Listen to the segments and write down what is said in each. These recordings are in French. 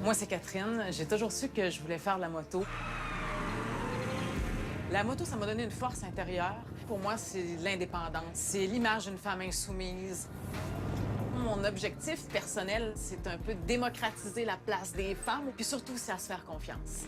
Moi, c'est Catherine. J'ai toujours su que je voulais faire de la moto. La moto, ça m'a donné une force intérieure. Pour moi, c'est l'indépendance. C'est l'image d'une femme insoumise. Mon objectif personnel, c'est un peu de démocratiser la place des femmes, puis surtout, c'est à se faire confiance.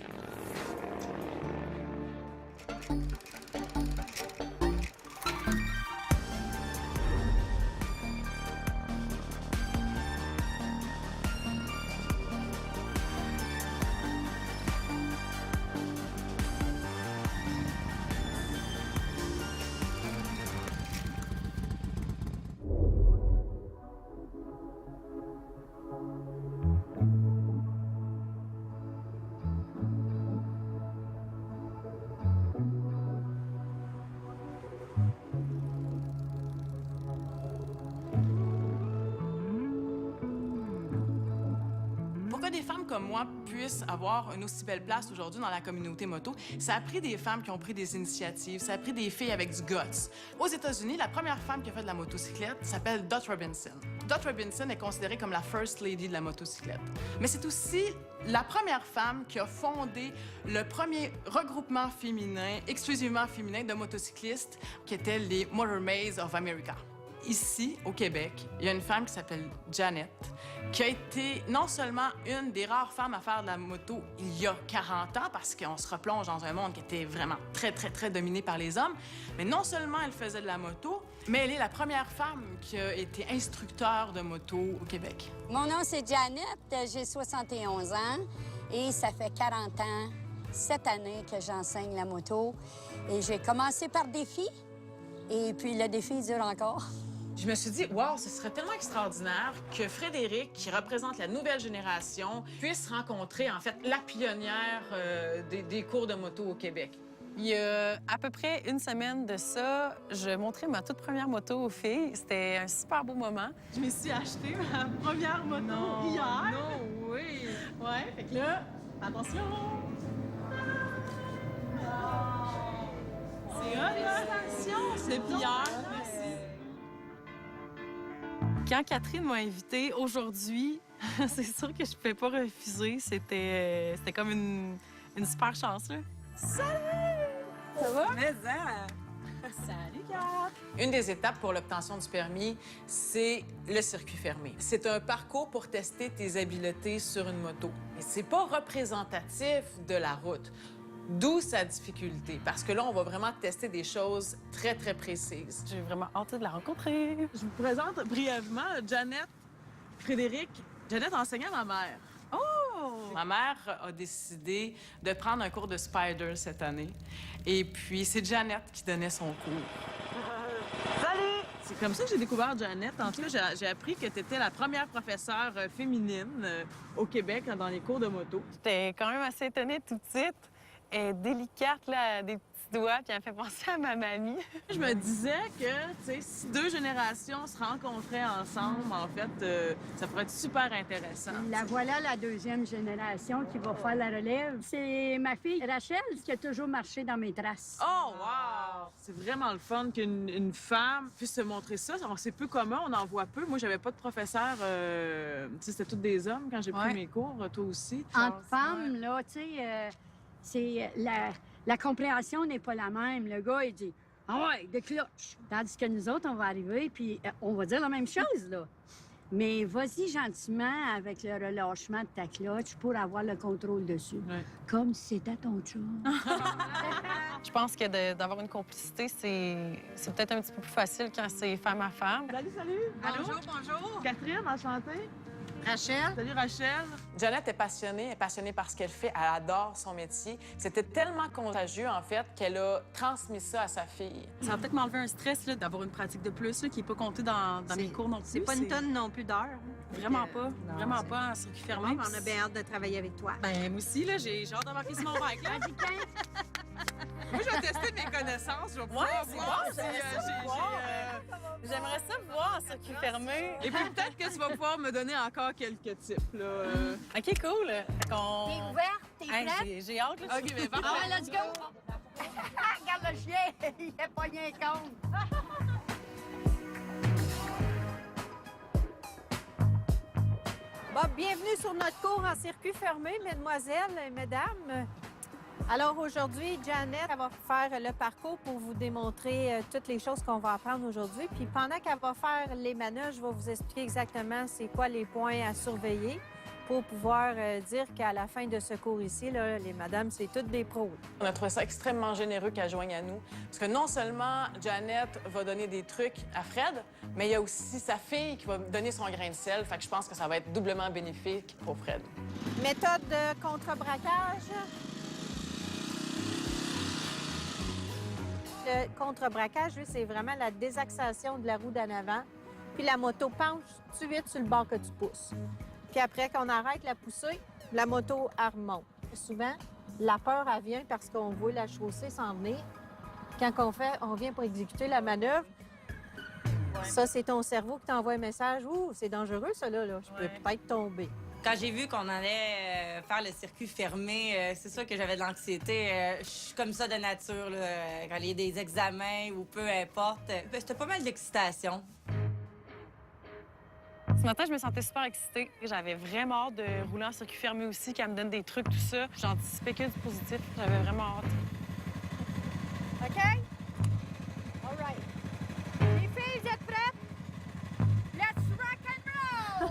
Pourquoi des femmes comme moi puissent avoir une aussi belle place aujourd'hui dans la communauté moto, ça a pris des femmes qui ont pris des initiatives, ça a pris des filles avec du guts. Aux États-Unis, la première femme qui a fait de la motocyclette s'appelle Dot Robinson. Dot Robinson est considérée comme la First Lady de la motocyclette. Mais c'est aussi la première femme qui a fondé le premier regroupement féminin, exclusivement féminin, de motocyclistes, qui était les Motor Maids of America. Ici, au Québec, il y a une femme qui s'appelle Janet, qui a été non seulement une des rares femmes à faire de la moto il y a 40 ans, parce qu'on se replonge dans un monde qui était vraiment très dominé par les hommes, mais non seulement elle faisait de la moto, mais elle est la première femme qui a été instructeur de moto au Québec. Mon nom, c'est Janet, j'ai 71 ans et ça fait 40 ans, cette année, que j'enseigne la moto. Et j'ai commencé par défi, et puis le défi dure encore. Je me suis dit, wow, ce serait tellement extraordinaire que Frédéric, qui représente la nouvelle génération, puisse rencontrer, en fait, la pionnière des cours de moto au Québec. Il y a à peu près une semaine de ça, je montrais ma toute première moto aux filles. C'était un super beau moment. Je me suis acheté ma première moto hier. Non, oui. Ouais, fait que là, attention! C'est hot, là! C'est Pierre. Merci. Quand Catherine m'a invitée aujourd'hui, c'est sûr que je ne pouvais pas refuser. C'était comme une super chance, là. Salut! Ça va? Mais ça! Salut, Kat! Une des étapes pour l'obtention du permis, c'est le circuit fermé. C'est un parcours pour tester tes habiletés sur une moto. Et c'est pas représentatif de la route. D'où sa difficulté, parce que là, on va vraiment tester des choses très précises. J'ai vraiment hâte de la rencontrer. Je vous présente brièvement Janet, Frédéric. Janet enseignait à ma mère. Oh! Ma mère a décidé de prendre un cours de spider cette année. Et puis, c'est Janet qui donnait son cours. Salut! C'est comme ça que j'ai découvert Janet. En tout cas, j'ai appris que tu étais la première professeure féminine au Québec dans les cours de moto. J'étais quand même assez étonnée tout de suite. Elle est délicate, là, des petits doigts, puis elle me fait penser à ma mamie. Je me disais que, tu sais, si deux générations se rencontraient ensemble, en fait, ça pourrait être super intéressant. La voilà, la deuxième génération qui va faire la relève. C'est ma fille Rachel qui a toujours marché dans mes traces. Oh, wow! C'est vraiment le fun qu'une femme puisse se montrer ça. C'est peu commun, on en voit peu. Moi, j'avais pas de professeur, tu sais, c'était tous des hommes quand j'ai pris mes cours, toi aussi. Entre femmes, là, tu sais, c'est la compréhension n'est pas la même. Le gars, il dit « Ah ouais, de cloche! » Tandis que nous autres, on va arriver, puis on va dire la même chose, là. Mais vas-y gentiment avec le relâchement de ta cloche pour avoir le contrôle dessus. Ouais. Comme si c'était ton chum. Je pense que d'avoir une complicité, c'est peut-être un petit peu plus facile quand c'est femme à femme. Salut! Allô? Bonjour! Catherine, enchantée. Rachel? Salut, Rachel. Janet est passionnée par ce qu'elle fait. Elle adore son métier. C'était tellement contagieux, en fait, qu'elle a transmis ça à sa fille. Ça va peut-être m'enlever un stress là, d'avoir une pratique de plus là, qui n'est pas comptée dans mes cours non plus. C'est pas une tonne non plus d'heures. Vraiment pas. Vraiment pas en circuit fermé. On a bien hâte de travailler avec toi. Ben, moi aussi, là, j'ai hâte d'embarquer sur mon bike, là. Moi, je vais tester mes connaissances. Je vais pouvoir voir si J'aimerais ça voir en circuit fermé. Et puis peut-être que tu vas pouvoir me donner encore quelques tips, là. OK, cool. T'es ouverte? T'es Hey, prête? j'ai hâte, là. OK, mais Ah ouais, let's go! Regarde le chien! Il est pogné un compte! Bon, bienvenue sur notre cours en circuit fermé, mesdemoiselles et mesdames. Alors aujourd'hui, Janet elle va faire le parcours pour vous démontrer toutes les choses qu'on va apprendre aujourd'hui. Puis pendant qu'elle va faire les manœuvres, je vais vous expliquer exactement c'est quoi les points à surveiller pour pouvoir dire qu'à la fin de ce cours ici, là, les madames, c'est toutes des pros. On a trouvé ça extrêmement généreux qu'elle joigne à nous. Parce que non seulement Janet va donner des trucs à Fred, mais il y a aussi sa fille qui va donner son grain de sel. Fait que je pense que ça va être doublement bénéfique pour Fred. Méthode de contre-braquage. Le contre-braquage, lui, c'est vraiment la désaxation de la roue d'en avant. Puis la moto penche tout de suite sur le bord que tu pousses. Puis après qu'on arrête la poussée, la moto, elle remonte. Souvent, la peur, elle vient parce qu'on voit la chaussée s'en venir. Quand on vient pour exécuter la manœuvre, ça, c'est ton cerveau qui t'envoie un message. « Ouh, c'est dangereux, ça, là. Je peux peut-être tomber. » Quand j'ai vu qu'on allait faire le circuit fermé, c'est sûr que j'avais de l'anxiété. Je suis comme ça de nature, là, quand il y a des examens ou peu importe. C'était pas mal d'excitation. Ce matin, je me sentais super excitée. J'avais vraiment hâte de rouler en circuit fermé aussi, qu'elle me donne des trucs, tout ça. J'anticipais que du positif. J'avais vraiment hâte. OK? All right. Les filles, vous êtes prêtes? Let's rock and roll!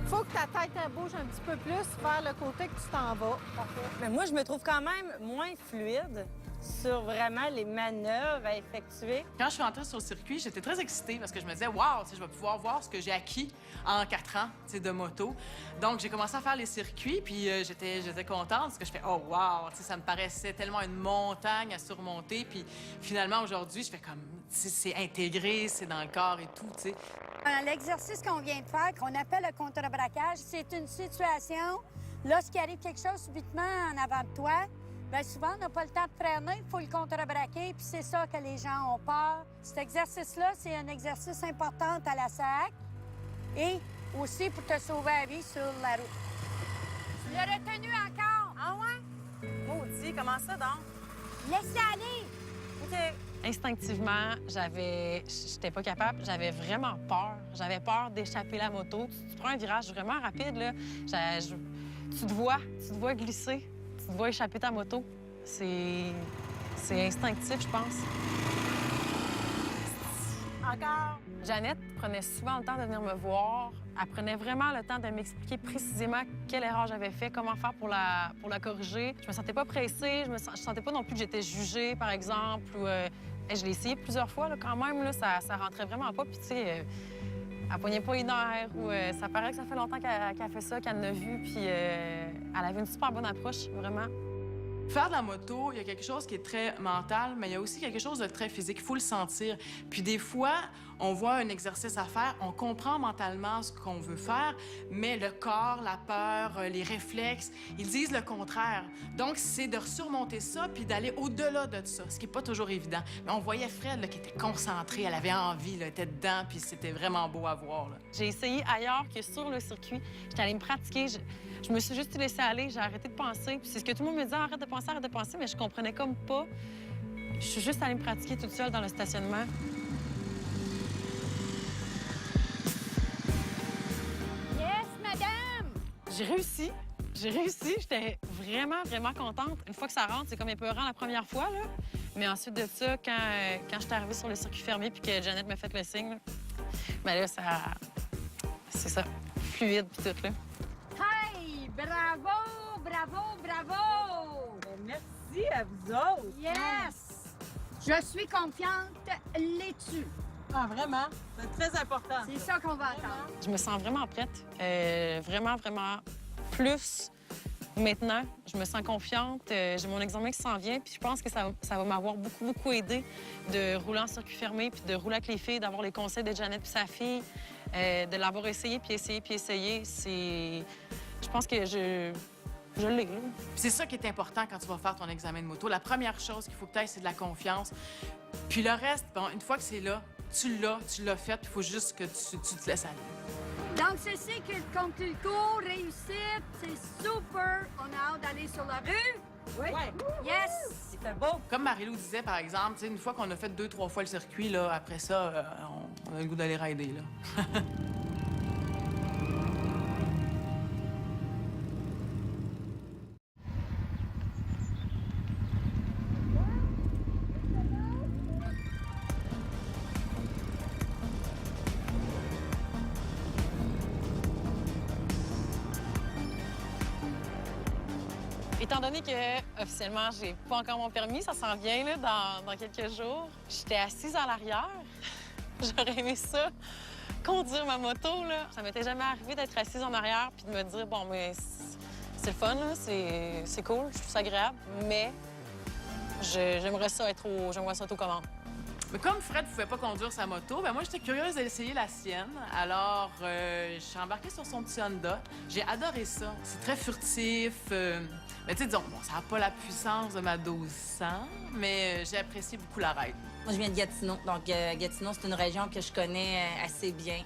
Faut que ta tête elle bouge un petit peu plus vers le côté que tu t'en vas. Parfait. Mais moi, je me trouve quand même moins fluide sur vraiment les manœuvres à effectuer. Quand je suis entrée sur le circuit, j'étais très excitée parce que je me disais, wow, je vais pouvoir voir ce que j'ai acquis en 4 ans de moto. Donc, j'ai commencé à faire les circuits, puis j'étais contente parce que je fais, oh, wow, ça me paraissait tellement une montagne à surmonter. Puis finalement, aujourd'hui, je fais comme, c'est intégré, c'est dans le corps et tout, tu sais. L'exercice qu'on vient de faire, qu'on appelle le contre-braquage, c'est une situation, lorsqu'il arrive quelque chose subitement en avant de toi, bien souvent, on n'a pas le temps de freiner, il faut le contre-braquer, puis c'est ça que les gens ont peur. Cet exercice-là, c'est un exercice important à la SAC et aussi pour te sauver la vie sur la route. Tu l'as retenu encore. Ah ouais? Maudit, comment ça, donc? Laisse-la aller. OK. Instinctivement, j'étais pas capable. J'avais vraiment peur. J'avais peur d'échapper la moto. Tu prends un virage vraiment rapide, là. Tu te vois glisser. Tu te vois échapper ta moto. C'est instinctif, je pense. Encore. Jeannette prenait souvent le temps de venir me voir. Elle prenait vraiment le temps de m'expliquer précisément quelle erreur j'avais fait, comment faire pour la corriger. Je me sentais pas pressée, je sentais pas non plus que j'étais jugée, par exemple. Ou, je l'ai essayé plusieurs fois, là, quand même, là, ça rentrait vraiment pas. Puis, tu sais, elle poignait pas les nerfs, ou ça paraît que ça fait longtemps qu'elle fait ça, qu'elle l'a vu. Puis, elle avait une super bonne approche, vraiment. Faire de la moto, il y a quelque chose qui est très mental, mais il y a aussi quelque chose de très physique. Il faut le sentir. Puis des fois, on voit un exercice à faire, on comprend mentalement ce qu'on veut faire, mais le corps, la peur, les réflexes, ils disent le contraire. Donc, c'est de surmonter ça puis d'aller au-delà de ça, ce qui n'est pas toujours évident. Mais on voyait Fred là, qui était concentrée, elle avait envie, là, elle était dedans, puis c'était vraiment beau à voir. Là. J'ai essayé ailleurs que sur le circuit. J'étais allée me pratiquer. Je me suis juste laissée aller, j'ai arrêté de penser. Puis c'est ce que tout le monde me disait, arrête de penser, mais je comprenais comme pas. Je suis juste allée me pratiquer toute seule dans le stationnement. Yes, madame! J'ai réussi. J'étais vraiment, vraiment contente. Une fois que ça rentre, c'est comme épeurant la première fois, là. Mais ensuite de ça, quand je suis arrivée sur le circuit fermé puis que Janet m'a fait le signe, là, bien là, c'est ça, fluide puis tout, là. Hey! Bravo! Bravo! Bravo! Merci à vous autres. Yes! Je suis confiante là-dessus. Ah, vraiment? C'est très important. C'est ça qu'on va attendre. Je me sens vraiment prête. Vraiment, vraiment plus maintenant. Je me sens confiante. J'ai mon examen qui s'en vient. Puis je pense que ça va m'avoir beaucoup, beaucoup aidé de rouler en circuit fermé puis de rouler avec les filles, d'avoir les conseils de Janet puis sa fille, de l'avoir essayé puis essayé puis essayé. Je pense que je l'ai, là. C'est ça qui est important quand tu vas faire ton examen de moto. La première chose qu'il faut que tu aies, c'est de la confiance. Puis le reste, bon, une fois que c'est là, tu l'as fait, il faut juste que tu te laisses aller. Donc, ceci qui conclut le cours, réussite, c'est super. On a hâte d'aller sur la rue. Oui. Yes! c'était beau. Comme Marie-Lou disait, par exemple, tu sais, une fois qu'on a fait 2-3 fois le circuit, là, après ça, on a le goût d'aller rider, là. Étant donné que, officiellement, j'ai pas encore mon permis, ça s'en vient là, dans quelques jours, j'étais assise à l'arrière. J'aurais aimé ça, conduire ma moto, là. Ça m'était jamais arrivé d'être assise en arrière puis de me dire, bon, mais c'est le fun, là, c'est cool, je trouve ça agréable, mais j'aimerais ça être aux commandes. Mais comme Fred ne pouvait pas conduire sa moto, ben moi, j'étais curieuse d'essayer la sienne. Alors, je suis embarquée sur son petit Honda. J'ai adoré ça. C'est très furtif. Mais tu sais, disons, bon, ça n'a pas la puissance de ma 1200, mais j'ai apprécié beaucoup la ride. Moi, je viens de Gatineau. Donc, Gatineau, c'est une région que je connais assez bien.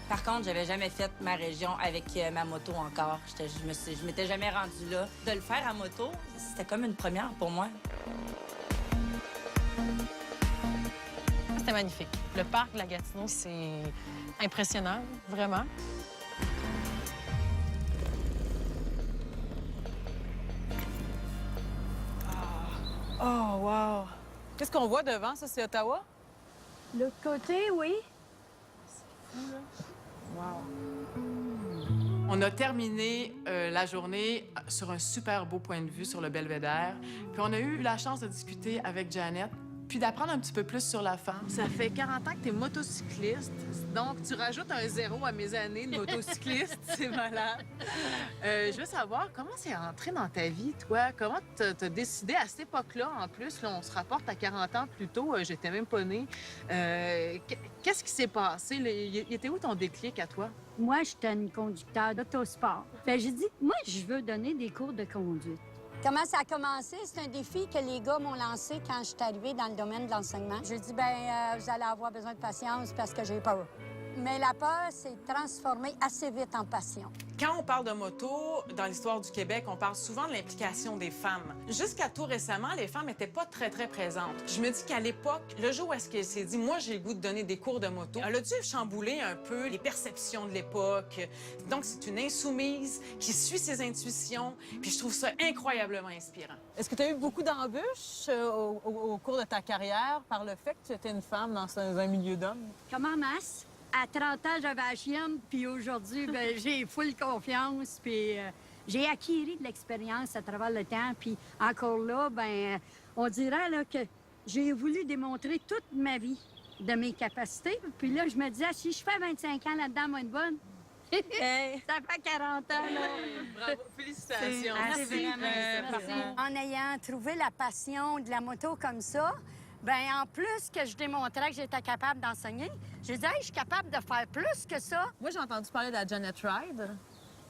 Par contre, j'avais jamais fait ma région avec ma moto encore. Je m'étais jamais rendue là. De le faire à moto, c'était comme une première pour moi. C'était magnifique. Le parc de la Gatineau, c'est impressionnant, vraiment. Oh, wow! Qu'est-ce qu'on voit devant, ça? C'est Ottawa? L'autre côté, oui. On a terminé la journée sur un super beau point de vue sur le Belvédère. Puis on a eu la chance de discuter avec Janet, puis d'apprendre un petit peu plus sur la femme. Ça fait 40 ans que tu es motocycliste, donc tu rajoutes un 0 à mes années de motocycliste, c'est malade. Je veux savoir, comment c'est entré dans ta vie, toi? Comment t'as décidé à cette époque-là, en plus, là, on se rapporte à 40 ans plus tôt, j'étais même pas née. Qu'est-ce qui s'est passé? Il était où ton déclic à toi? Moi, j'étais une conducteur d'autosport. Fait j'ai dit, moi, je veux donner des cours de conduite. Comment ça a commencé? C'est un défi que les gars m'ont lancé quand je suis arrivée dans le domaine de l'enseignement. J'ai dit, bien, vous allez avoir besoin de patience parce que j'ai peur. Mais la peur s'est transformée assez vite en passion. Quand on parle de moto, dans l'histoire du Québec, on parle souvent de l'implication des femmes. Jusqu'à tout récemment, les femmes n'étaient pas très présentes. Je me dis qu'à l'époque, le jour où est-ce qu'elle s'est dit « Moi, j'ai le goût de donner des cours de moto », elle a dû chambouler un peu les perceptions de l'époque. Donc, c'est une insoumise qui suit ses intuitions, puis je trouve ça incroyablement inspirant. Est-ce que tu as eu beaucoup d'embûches au cours de ta carrière par le fait que tu étais une femme dans un milieu d'hommes? Comme en masse. À 30 ans, j'avais la chienne, puis aujourd'hui, ben, j'ai full confiance, puis j'ai acquis de l'expérience à travers le temps, puis encore là, ben, on dirait là, que j'ai voulu démontrer toute ma vie de mes capacités, puis là, je me disais, si je fais 25 ans là-dedans, moi, une bonne, ça fait 40 ans, là. Bravo, félicitations. Merci. En ayant trouvé la passion de la moto comme ça, bien, en plus que je démontrais que j'étais capable d'enseigner, je disais, hey, je suis capable de faire plus que ça. Moi, j'ai entendu parler de la Janet Ride.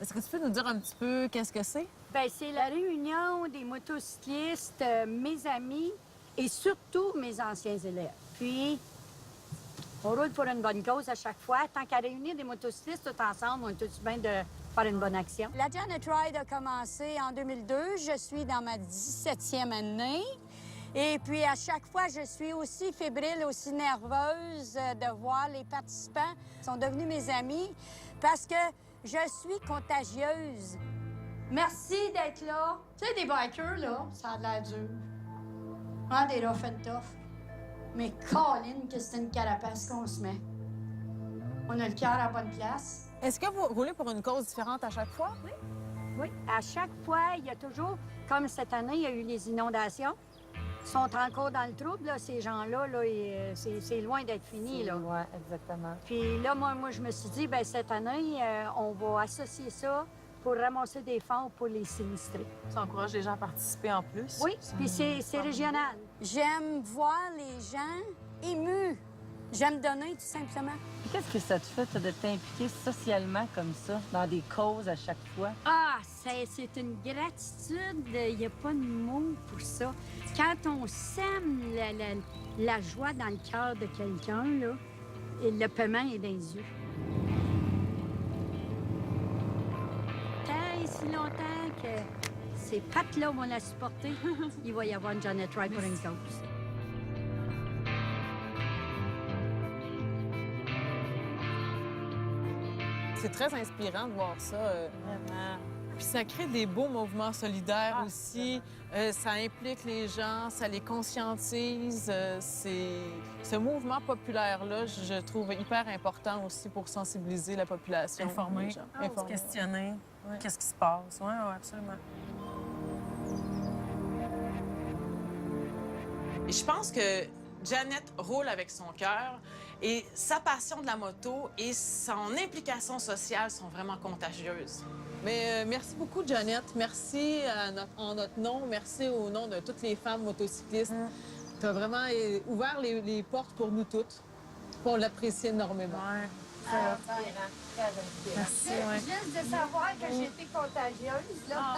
Est-ce que tu peux nous dire un petit peu qu'est-ce que c'est? Bien, c'est la réunion des motocyclistes, mes amis et surtout mes anciens élèves. Puis, on roule pour une bonne cause à chaque fois. Tant qu'à réunir des motocyclistes tout ensemble, on est tous bien de faire une bonne action. La Janet Ride a commencé en 2002. Je suis dans ma 17e année. Et puis, à chaque fois, je suis aussi fébrile, aussi nerveuse de voir les participants. Ils sont devenus mes amis parce que je suis contagieuse. Merci d'être là. Tu sais, des bikers, là, ça a l'air dur. Hein, des rough and tough. Mais Colin, que c'est une carapace qu'on se met. On a le cœur à bonne place. Est-ce que vous roulez pour une cause différente à chaque fois? Oui, à chaque fois, il y a toujours, comme cette année, il y a eu les inondations. Ils sont encore dans le trouble, là, ces gens-là, là, c'est loin d'être fini, là. Oui, exactement. Puis là, moi, je me suis dit, bien, cette année, on va associer ça pour ramasser des fonds pour les sinistrés. Ça encourage les gens à participer en plus. Oui, puis c'est régional. J'aime voir les gens émus. J'aime donner, tout simplement. Qu'est-ce que ça te fait, toi, de t'impliquer socialement comme ça, dans des causes à chaque fois? Ah, c'est une gratitude. Il n'y a pas de mots pour ça. Quand on sème la joie dans le cœur de quelqu'un, là, et le paiement est dans les yeux. Tant et si longtemps que ces pattes-là vont la supporter, il va y avoir une Janet Wright pour une cause. C'est très inspirant de voir ça. Vraiment. Puis ça crée des beaux mouvements solidaires aussi. Ça implique les gens, ça les conscientise. Ce mouvement populaire-là, je trouve hyper important aussi pour sensibiliser la population. Informer, les gens. se Informer. questionner. Qu'est-ce qui se passe? Oui, absolument. Et je pense que Janet roule avec son cœur et sa passion de la moto et son implication sociale sont vraiment contagieuses. Mais merci beaucoup, Janet. Merci en notre nom. Merci au nom de toutes les femmes motocyclistes. Tu as vraiment ouvert les portes pour nous toutes. On l'apprécie énormément. Oui. Merci, oui. Juste de savoir que j'ai été contagieuse, là.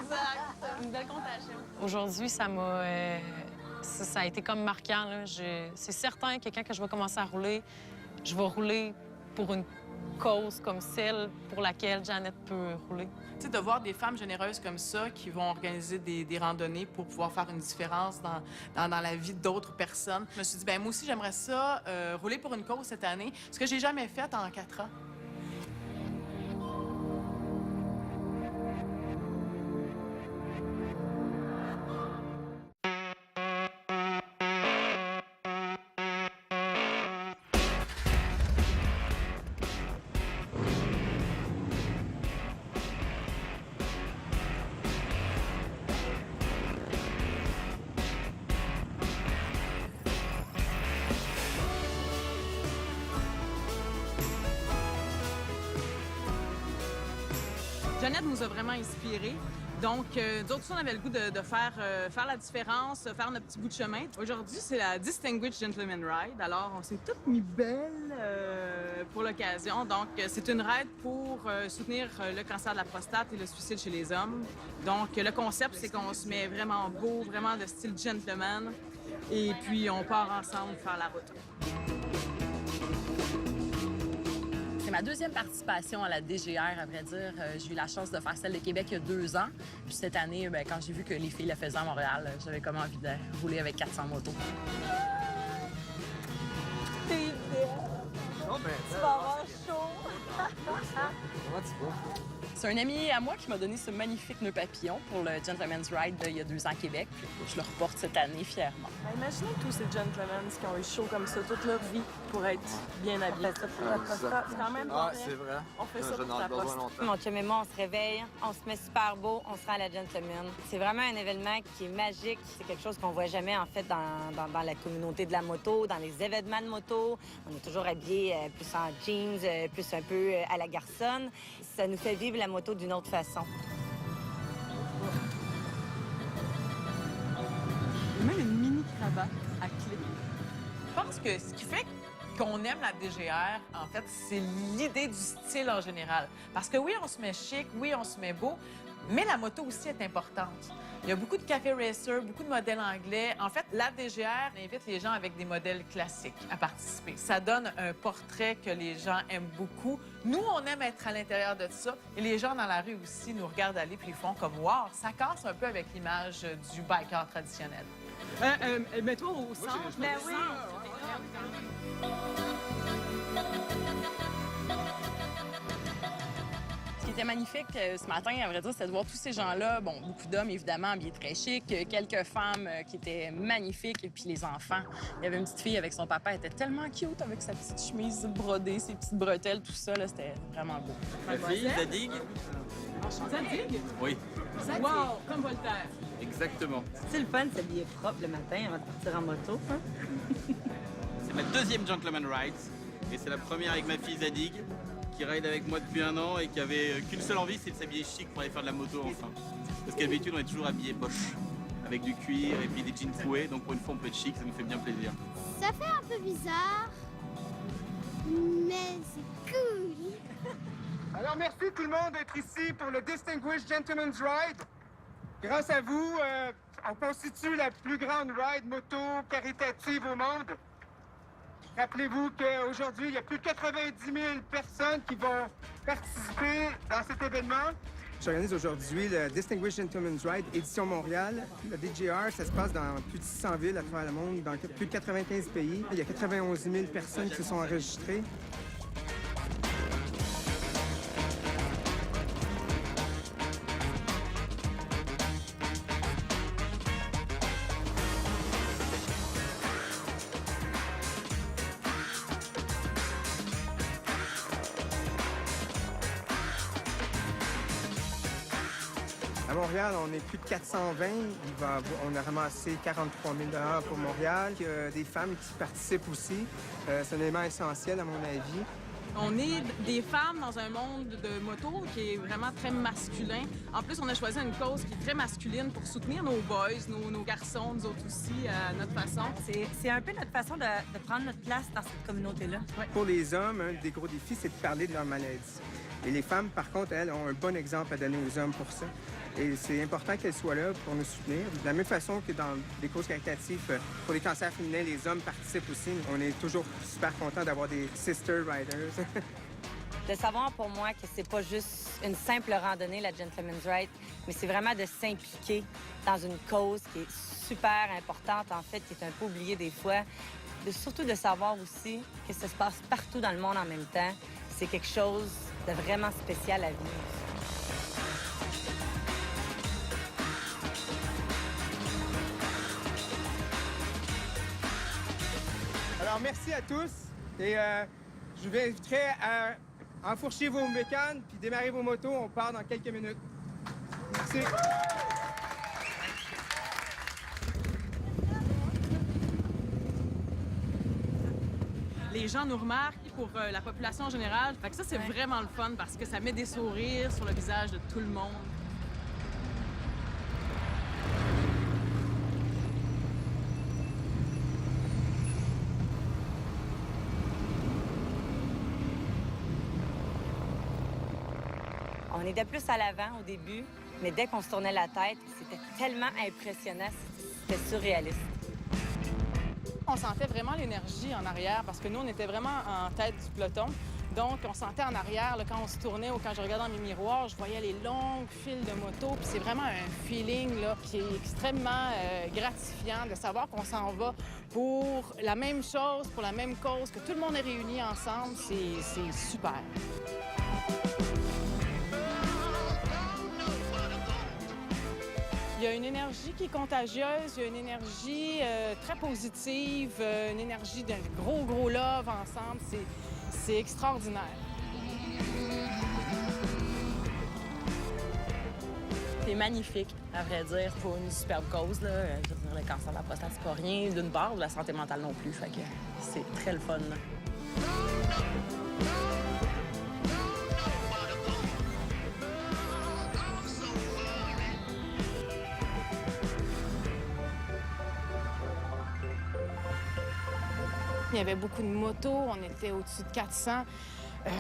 Exact. Une belle contagion. Aujourd'hui, ça a été comme marquant. Là. C'est certain que quand je vais commencer à rouler, je vais rouler pour une cause comme celle pour laquelle Janet peut rouler. Tu sais, de voir des femmes généreuses comme ça qui vont organiser des randonnées pour pouvoir faire une différence dans la vie d'autres personnes. Je me suis dit, ben moi aussi, j'aimerais ça, rouler pour une cause cette année, ce que j'ai jamais fait en 4 ans. Janet nous a vraiment inspirés. Donc, nous autres, on avait le goût de faire la différence, faire notre petit bout de chemin. Aujourd'hui, c'est la Distinguished Gentleman Ride. Alors, on s'est toutes mis belles pour l'occasion. Donc, c'est une ride pour soutenir le cancer de la prostate et le suicide chez les hommes. Donc, le concept, c'est qu'on se met vraiment beau, vraiment de style gentleman. Et puis, on part ensemble faire la route. C'est ma deuxième participation à la DGR, à vrai dire. J'ai eu la chance de faire celle de Québec il y a 2 ans. Puis cette année, quand j'ai vu que les filles la faisaient à Montréal, j'avais comme envie de rouler avec 400 motos. Tu vas avoir chaud. C'est un ami à moi qui m'a donné ce magnifique nœud papillon pour le Gentleman's Ride il y a 2 ans à Québec. Puis je le reporte cette année fièrement. Imaginez tous ces gentlemen qui ont eu chaud comme ça toute leur vie pour être bien habillés. C'est quand même pas vrai. C'est vrai. On fait ça pour la poste. Mon chum et moi, on se réveille, on se met super beau, on se rend à la Gentleman. C'est vraiment un événement qui est magique. C'est quelque chose qu'on voit jamais, en fait, dans la communauté de la moto, dans les événements de moto. On est toujours habillés plus en jeans, plus un peu à la garçonne. Ça nous fait vivre la moto d'une autre façon. Il y a même une mini-cravate à clé. Je pense que ce qui fait qu'on aime la DGR, en fait, c'est l'idée du style en général. Parce que oui, on se met chic, oui, on se met beau, mais la moto aussi est importante. Il y a beaucoup de café racers, beaucoup de modèles anglais. En fait, la DGR invite les gens avec des modèles classiques à participer. Ça donne un portrait que les gens aiment beaucoup. Nous, on aime être à l'intérieur de ça. Et les gens dans la rue aussi nous regardent aller puis ils font comme « Wow! » Ça casse un peu avec l'image du biker traditionnel. Mets-toi au centre. Ben oui! Ce qui était magnifique ce matin, à vrai dire, c'était de voir tous ces gens-là. Bon, beaucoup d'hommes, évidemment, habillés très chic, quelques femmes qui étaient magnifiques, et puis les enfants. Il y avait une petite fille avec son papa, elle était tellement cute avec sa petite chemise brodée, ses petites bretelles, tout ça, là, c'était vraiment beau. La fille, Zadig? Zadig? Oui, Wow! Comme Voltaire. exactement. C'est le fun de s'habiller propre le matin avant de partir en moto. Hein? C'est ma deuxième Gentleman Ride. Et c'est la première avec ma fille Zadig, qui ride avec moi depuis 1 an et qui avait qu'une seule envie, c'est de s'habiller chic pour aller faire de la moto enfin. Parce qu'à l'habitude, on est toujours habillé poche, avec du cuir et puis des jeans troués. Donc pour une fois, on peut être chic, ça nous fait bien plaisir. Ça fait un peu bizarre, mais c'est cool. Alors, merci tout le monde d'être ici pour le Distinguished Gentleman's Ride. Grâce à vous, on constitue la plus grande ride moto caritative au monde. Rappelez-vous qu'aujourd'hui, il y a plus de 90 000 personnes qui vont participer dans cet événement. J'organise aujourd'hui le Distinguished Gentleman's Ride édition Montréal. Le DGR, ça se passe dans plus de 600 villes à travers le monde, dans plus de 95 pays. Il y a 91 000 personnes qui se sont enregistrées. À Montréal, on est plus de 420. On a ramassé 43 000 $ pour Montréal. Il y a des femmes qui participent aussi. C'est un élément essentiel, à mon avis. On est des femmes dans un monde de moto qui est vraiment très masculin. En plus, on a choisi une cause qui est très masculine pour soutenir nos boys, nos garçons, nous autres aussi, à notre façon. C'est un peu notre façon de prendre notre place dans cette communauté-là. Ouais. Pour les hommes, un des gros défis, c'est de parler de leur maladie. Et les femmes, par contre, elles ont un bon exemple à donner aux hommes pour ça. Et c'est important qu'elles soient là pour nous soutenir. De la même façon que dans des causes caritatives, pour les cancers féminins, les hommes participent aussi. On est toujours super contents d'avoir des sister riders. De savoir pour moi que c'est pas juste une simple randonnée, la Gentleman's Ride, mais c'est vraiment de s'impliquer dans une cause qui est super importante, en fait, qui est un peu oubliée des fois. Surtout de savoir aussi que ça se passe partout dans le monde en même temps. C'est quelque chose de vraiment spécial à vivre. Alors, merci à tous. Et je vous inviterai à enfourcher vos bécanes puis démarrer vos motos. On part dans quelques minutes. Merci. Les gens nous remarquent pour la population en général. Fait que ça, c'est vraiment le fun parce que ça met des sourires sur le visage de tout le monde. On était plus à l'avant au début, mais dès qu'on se tournait la tête, c'était tellement impressionnant, c'était surréaliste. On sentait vraiment l'énergie en arrière parce que nous, on était vraiment en tête du peloton. Donc, on sentait en arrière, là, quand on se tournait ou quand je regardais dans mes miroirs, je voyais les longues files de motos. Puis c'est vraiment un feeling là, qui est extrêmement gratifiant de savoir qu'on s'en va pour la même chose, pour la même cause, que tout le monde est réuni ensemble. C'est super. Il y a une énergie qui est contagieuse, il y a une énergie très positive, une énergie d'un gros love ensemble. C'est extraordinaire. C'est magnifique, à vrai dire, pour une superbe cause. Là. Je veux dire, le cancer de la prostate, c'est pas rien d'une part, de la santé mentale non plus. Fait que c'est très le fun. Là. Il y avait beaucoup de motos, on était au-dessus de 400.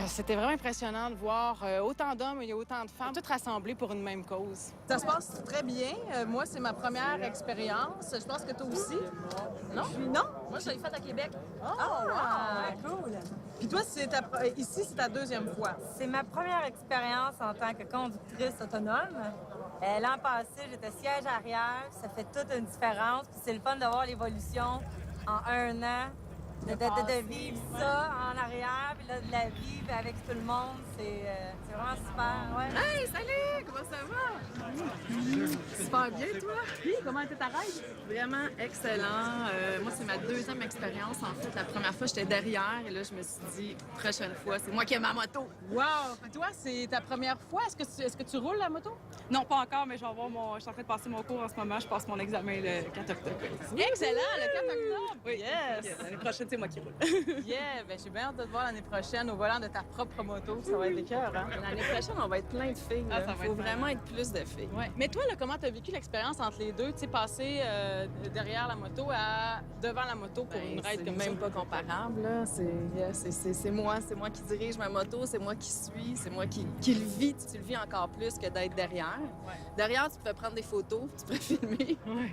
C'était vraiment impressionnant de voir autant d'hommes et autant de femmes, toutes rassemblées pour une même cause. Ça se passe très bien. Moi, c'est ma première expérience. Je pense que toi aussi. Non? Non? Moi, je l'ai faite à Québec. Oh, wow! Cool! Puis toi, ici, c'est ta deuxième fois. C'est ma première expérience en tant que conductrice autonome. L'an passé, j'étais siège arrière. Ça fait toute une différence. Puis c'est le fun de voir l'évolution en un an. De vivre ça en arrière, puis là, de la vivre avec tout le monde, c'est vraiment super. Ouais. Hey, salut! Comment ça va? Super bien, toi? Oui, comment était ta ride? Vraiment excellent. Moi, c'est ma deuxième expérience. En fait, la première fois, j'étais derrière et là, je me suis dit, prochaine fois, c'est moi qui ai ma moto. Wow! Puis toi, c'est ta première fois? Est-ce que tu roules la moto? Non, pas encore, mais je suis en train de passer mon cours en ce moment. Je passe mon examen le 4 octobre. Excellent! Le 4 octobre! Oui. Yes! L'année prochaine, c'est moi qui roule. Yeah! Ben, j'ai bien hâte de te voir l'année prochaine au volant de ta propre moto. Ça va être écœurant. L'année prochaine, on va être plein de filles. Il faut vraiment être plus de filles. Ouais. Mais toi, là, comment tu as vécu l'expérience entre les deux? Tu sais, passer derrière la moto à devant la moto pour une ride comme ça? C'est même pas comparable. Là. C'est moi qui dirige ma moto, c'est moi qui suis, c'est moi qui le vis. Tu le vis encore plus que d'être derrière. Ouais. Derrière, tu peux prendre des photos, tu peux filmer. Ouais.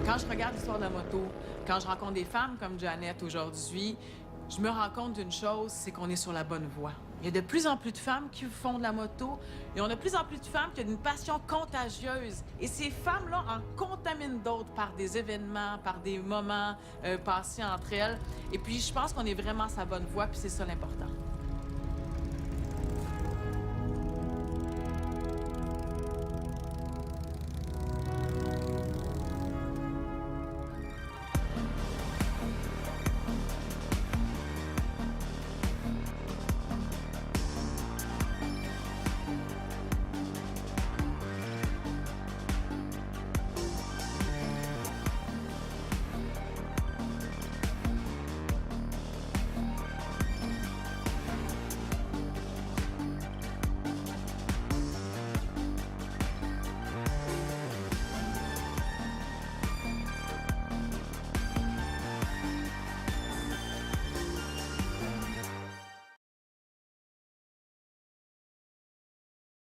Quand je regarde l'histoire de la moto, quand je rencontre des femmes comme Janet aujourd'hui, je me rends compte d'une chose, c'est qu'on est sur la bonne voie. Il y a de plus en plus de femmes qui font de la moto et on a de plus en plus de femmes qui ont une passion contagieuse. Et ces femmes-là en contaminent d'autres par des événements, par des moments passés entre elles. Et puis, je pense qu'on est vraiment sur la bonne voie, puis c'est ça l'important.